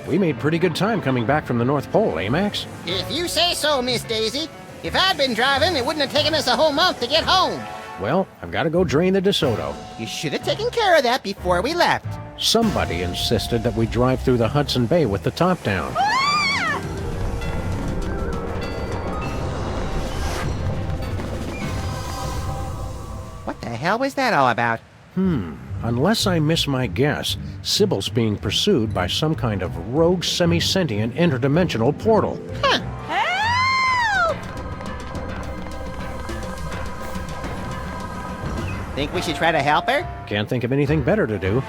We made pretty good time coming back from the North Pole, eh, Max? If you say so, Miss Daisy. If I'd been driving, it wouldn't have taken us a whole month to get home. Well, I've got to go drain the DeSoto. You should have taken care of that before we left. Somebody insisted that we drive through the Hudson Bay with the top down. What the hell was that all about? Unless I miss my guess, Sybil's being pursued by some kind of rogue semi-sentient interdimensional portal. Huh. Help! Think we should try to help her? Can't think of anything better to do.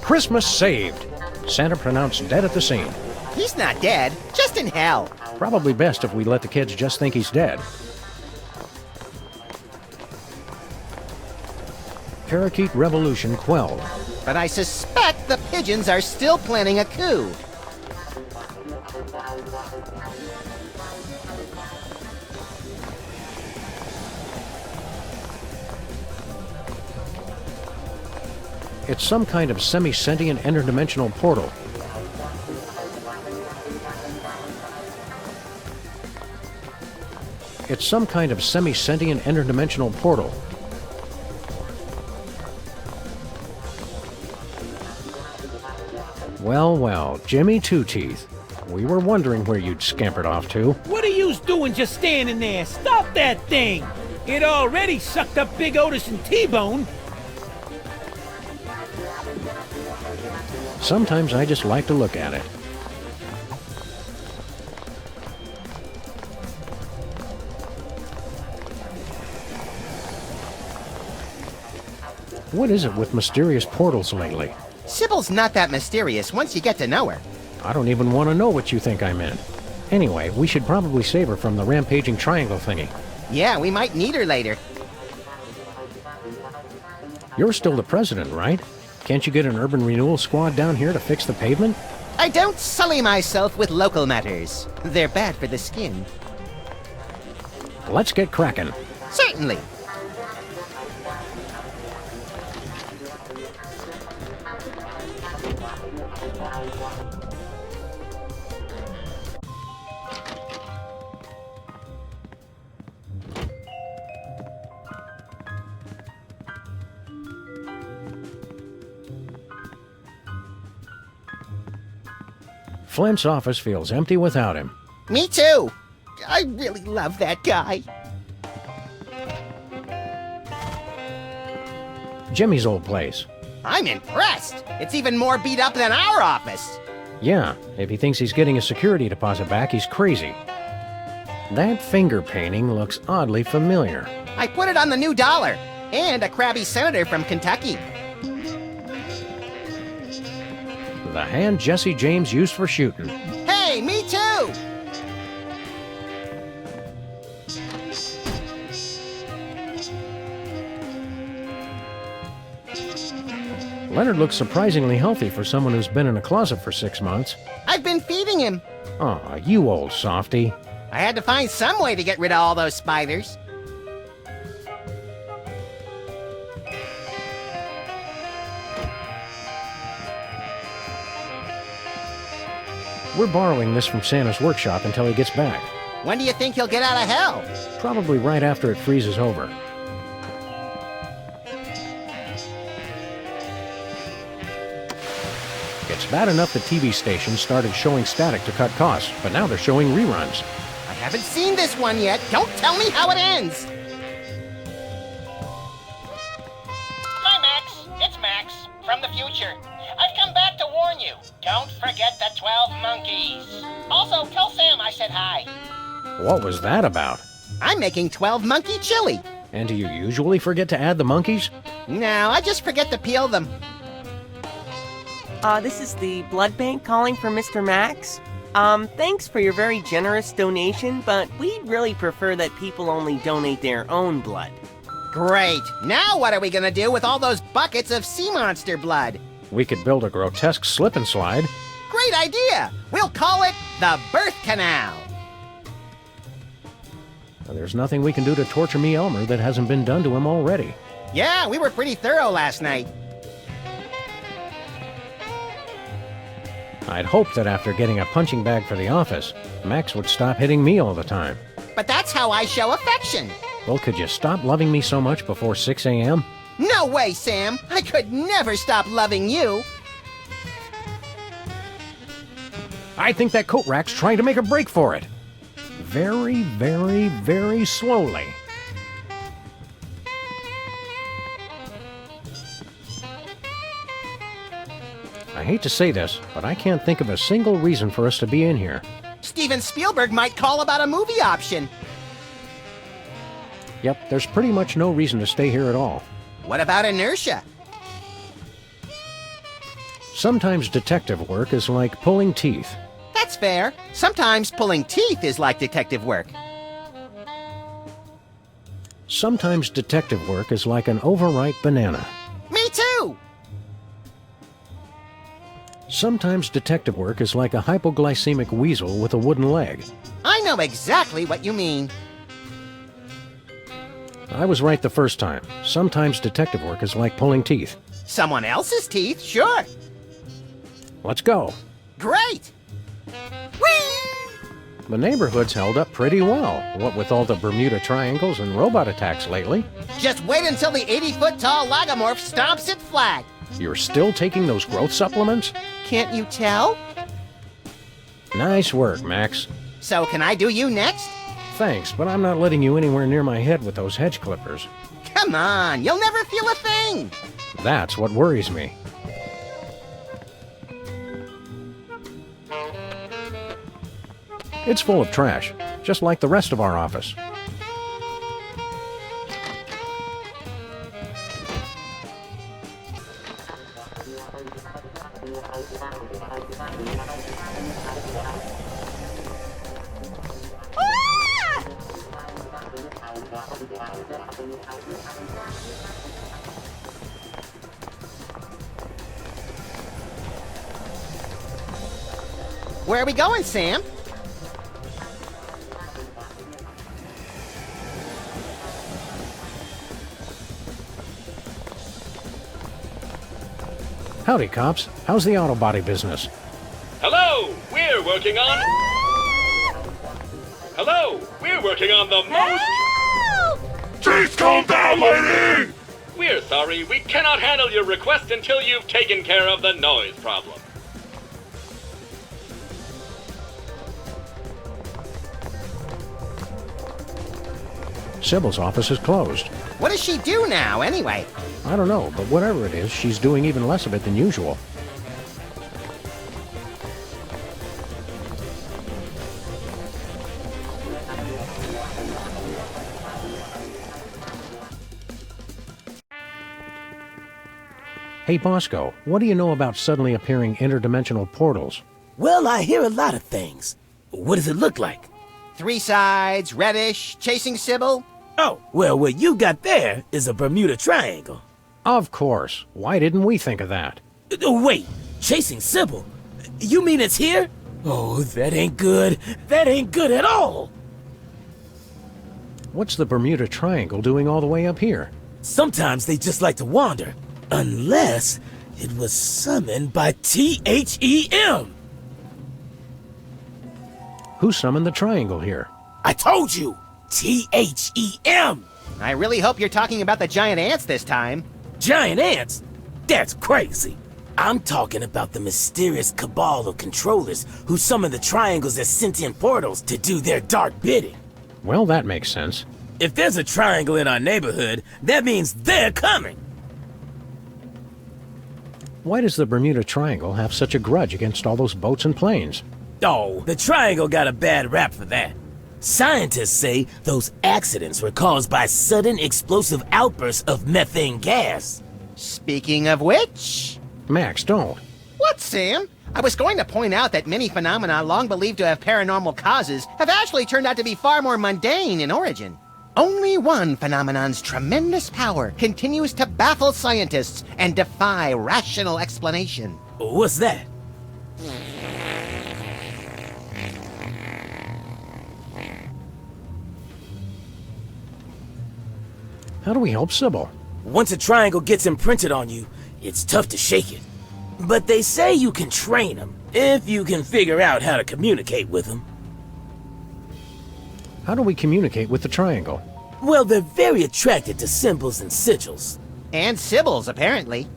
Christmas saved! Santa pronounced dead at the scene. He's not dead, just in hell. Probably best if we let the kids just think he's dead. Parakeet revolution quelled. But I suspect the pigeons are still planning a coup. It's some kind of semi-sentient interdimensional portal. It's some kind of semi-sentient interdimensional portal. Well, well, Jimmy Two-Teeth. We were wondering where you'd scampered off to. What are yous doing just standing there? Stop that thing! It already sucked up Big Otis and T-Bone. Sometimes I just like to look at it. What is it with mysterious portals lately? Sybil's not that mysterious once you get to know her. I don't even want to know what you think I'm in. Anyway, we should probably save her from the rampaging triangle thingy. Yeah, we might need her later. You're still the president, right? Can't you get an urban renewal squad down here to fix the pavement? I don't sully myself with local matters. They're bad for the skin. Let's get cracking. Certainly. Flint's office feels empty without him. Me too. I really love that guy. Jimmy's old place. I'm impressed. It's even more beat up than our office. Yeah, if he thinks he's getting a security deposit back, he's crazy. That finger painting looks oddly familiar. I put it on the new dollar. And a crabby senator from Kentucky. The hand Jesse James used for shooting. Hey, me too! Leonard looks surprisingly healthy for someone who's been in a closet for 6 months. I've been feeding him. Aw, you old softy. I had to find some way to get rid of all those spiders. We're borrowing this from Santa's workshop until he gets back. When do you think he'll get out of hell? Probably right after it freezes over. It's bad enough the TV stations started showing static to cut costs, but now they're showing reruns. I haven't seen this one yet. Don't tell me how it ends. Hi, Max. It's Max from the future. I've come back to warn you. Don't forget the 12 monkeys. Also, tell Sam I said hi. What was that about? I'm making 12 monkey chili. And do you usually forget to add the monkeys? No, I just forget to peel them. This is the blood bank calling for Mr. Max. Thanks for your very generous donation, but we'd really prefer that people only donate their own blood. Great. Now what are we gonna do with all those buckets of sea monster blood? We could build a grotesque slip and slide. Great idea! We'll call it the birth canal. There's nothing we can do to torture me Elmer that hasn't been done to him already. Yeah, we were pretty thorough last night. I'd hoped that after getting a punching bag for the office, Max would stop hitting me all the time. But that's how I show affection. Well, could you stop loving me so much before 6 a.m.? No way, Sam. I could never stop loving you. I think that coat rack's trying to make a break for it. Very, very, very slowly. I hate to say this, but I can't think of a single reason for us to be in here. Steven Spielberg might call about a movie option. Yep, there's pretty much no reason to stay here at all. What about inertia? Sometimes detective work is like pulling teeth. That's fair. Sometimes pulling teeth is like detective work. Sometimes detective work is like an overripe banana. Me too! Sometimes detective work is like a hypoglycemic weasel with a wooden leg. I know exactly what you mean. I was right the first time. Sometimes detective work is like pulling teeth. Someone else's teeth, sure. Let's go. Great! Whee! The neighborhood's held up pretty well, what with all the Bermuda Triangles and robot attacks lately. Just wait until the 80-foot-tall lagomorph stomps it flat. You're still taking those growth supplements? Can't you tell? Nice work, Max. So can I do you next? Thanks, but I'm not letting you anywhere near my head with those hedge clippers. Come on, you'll never feel a thing. That's what worries me. It's full of trash, just like the rest of our office. Where are we going, Sam? Howdy, cops. How's the auto body business? Hello, we're working on... Hello, we're working on the most... Please calm down, lady! We're sorry, we cannot handle your request until you've taken care of the noise problem. Sybil's office is closed. What does she do now, anyway? I don't know, but whatever it is, she's doing even less of it than usual. Hey, Bosco, what do you know about suddenly appearing interdimensional portals? Well, I hear a lot of things. What does it look like? 3 sides, reddish, chasing Sybil. Oh, well, what you got there is a Bermuda Triangle. Of course. Why didn't we think of that? Wait, chasing Sybil? You mean it's here? Oh, that ain't good. That ain't good at all. What's the Bermuda Triangle doing all the way up here? Sometimes they just like to wander. Unless it was summoned by THEM. Who summoned the triangle here? I told you! THEM! I really hope you're talking about the giant ants this time. Giant ants? That's crazy. I'm talking about the mysterious cabal of controllers who summon the triangles as sentient portals to do their dark bidding. Well, that makes sense. If there's a triangle in our neighborhood, that means they're coming. Why does the Bermuda Triangle have such a grudge against all those boats and planes? Oh, the triangle got a bad rap for that. Scientists say those accidents were caused by sudden explosive outbursts of methane gas. Speaking of which... Max, don't. What, Sam? I was going to point out that many phenomena long believed to have paranormal causes have actually turned out to be far more mundane in origin. Only one phenomenon's tremendous power continues to baffle scientists and defy rational explanation. What's that? How do we help Sybil? Once a triangle gets imprinted on you, it's tough to shake it. But they say you can train them, if you can figure out how to communicate with them. How do we communicate with the triangle? Well, they're very attracted to symbols and sigils. And Sybil's, apparently.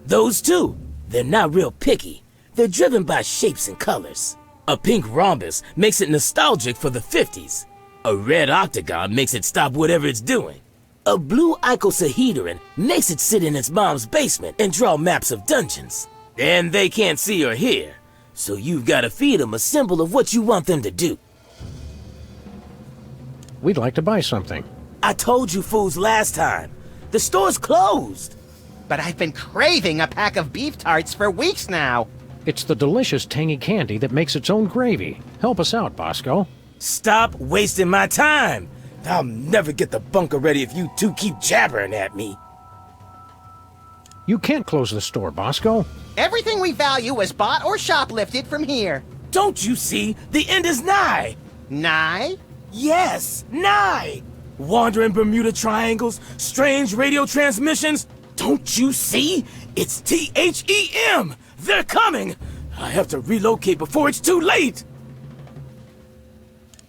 Those two. They're not real picky. They're driven by shapes and colors. A pink rhombus makes it nostalgic for the 50s. A red octagon makes it stop whatever it's doing. A blue icosahedron makes it sit in its mom's basement and draw maps of dungeons. And they can't see or hear, so you've got to feed them a symbol of what you want them to do. We'd like to buy something. I told you fools last time. The store's closed. But I've been craving a pack of beef tarts for weeks now. It's the delicious tangy candy that makes its own gravy. Help us out, Bosco. Stop wasting my time. I'll never get the bunker ready if you two keep jabbering at me. You can't close the store, Bosco. Everything we value was bought or shoplifted from here. Don't you see? The end is nigh. Nigh? Yes, nigh. Wandering Bermuda triangles, strange radio transmissions. Don't you see? It's THEM. They're coming. I have to relocate before it's too late.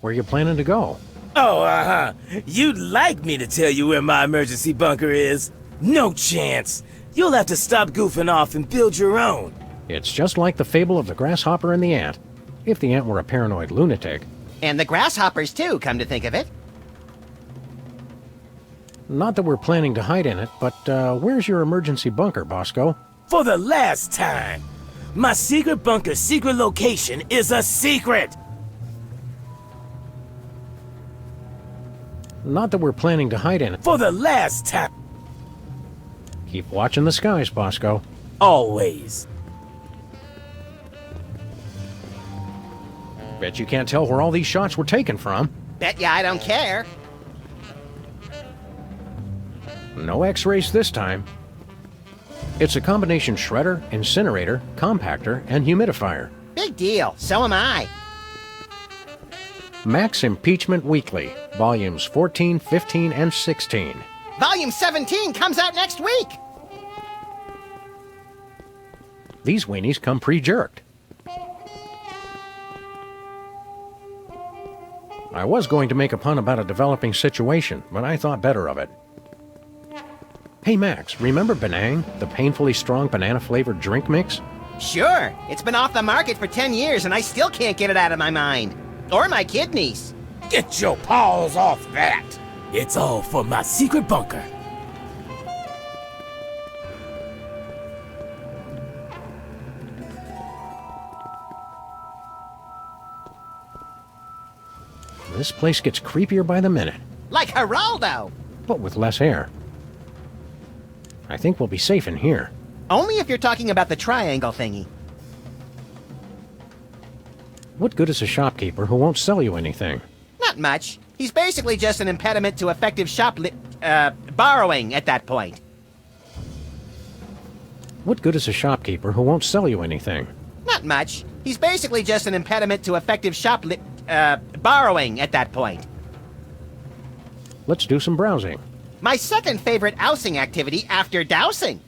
Where you planning to go? Oh, You'd like me to tell you where my emergency bunker is? No chance. You'll have to stop goofing off and build your own. It's just like the fable of the grasshopper and the ant. If the ant were a paranoid lunatic. And the grasshoppers, too, come to think of it. Not that we're planning to hide in it, but where's your emergency bunker, Bosco? For the last time, my secret bunker's secret location is a secret. Not that we're planning to hide in it. For the last time. Keep watching the skies, Bosco. Always. Bet you can't tell where all these shots were taken from. Bet ya I don't care. No X-rays this time. It's a combination shredder, incinerator, compactor, and humidifier. Big deal. So am I. Max Impeachment Weekly, volumes 14, 15, and 16. Volume 17 comes out next week. These weenies come pre-jerked. I was going to make a pun about a developing situation, but I thought better of it. Hey Max, remember Benang, the painfully strong banana-flavored drink mix? Sure. It's been off the market for 10 years and I still can't get it out of my mind. Or my kidneys. Get your paws off that. It's all for my secret bunker. This place gets creepier by the minute, Like Geraldo. but with less air. I think we'll be safe in here. Only if you're talking about the triangle thingy. What good is a shopkeeper who won't sell you anything? Not much. He's basically just an impediment to effective borrowing at that point. What good is a shopkeeper who won't sell you anything? Not much. He's basically just an impediment to effective borrowing at that point. Let's do some browsing. My second favorite ousing activity after dousing.